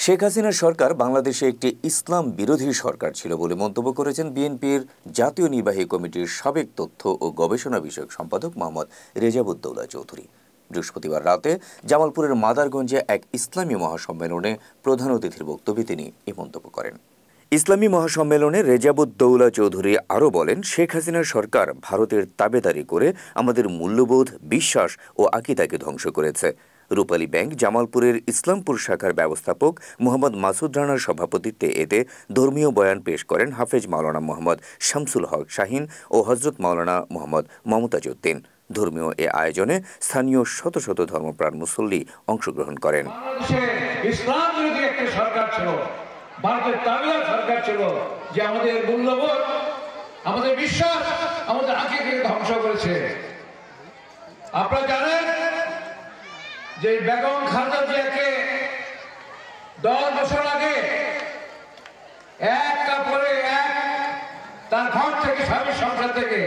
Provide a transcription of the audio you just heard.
শেখ হাসিনার সরকার বাংলাদেশে একটি ইসলাম বিরোধী সরকার ছিল বলে মন্তব্য করেছেন বিএনপির জাতীয় নির্বাহী কমিটির সাবেক তথ্য ও গবেষণা বিষয়ক সম্পাদক মোহাম্মদ রেজাবুদ্দৌলা চৌধুরী। বৃহস্পতিবার রাতে জামালপুরের মাদারগঞ্জে এক ইসলামী মহাসম্মেলনে প্রধান অতিথির বক্তব্যে তিনি এই মন্তব্য করেন। ইসলামী মহাসম্মেলনে রেজাবুদ্দৌলা চৌধুরী আরও বলেন, শেখ হাসিনার সরকার ভারতের তাবেদারি করে আমাদের মূল্যবোধ, বিশ্বাস ও আকীদাকে ধ্বংস করেছে। রূপালী ব্যাংক জামালপুরের ইসলামপুর শাখার ব্যবস্থাপক মোহাম্মদ মাসুদ রানার সভাপতিত্বে এতে ধর্মীয় বয়ান পেশ করেন হাফেজ মাওলানা মোহাম্মদ শামসুল হক শাহীন ও হযরত মাওলানা মোহাম্মদ মমতাজ উদ্দিন। ধর্মীয় এ আয়োজনে স্থানীয় শত শত ধর্মপ্রাণ মুসল্লি অংশগ্রহণ করেন। ইসলাম বিরোধী একটা সরকার ছিল, ভারতের তাবেদার সরকার ছিল, যে আমাদের মূল্যবোধ, আমাদের বিশ্বাস, আমাদের আকীদাকে ধ্বংস করেছে। আপনারা জানেন যে বেগম খালেদা জিয়াকে 10 বছর আগে এক কাপড়ে তার ঘর থেকে, স্বামীর সংসার থেকে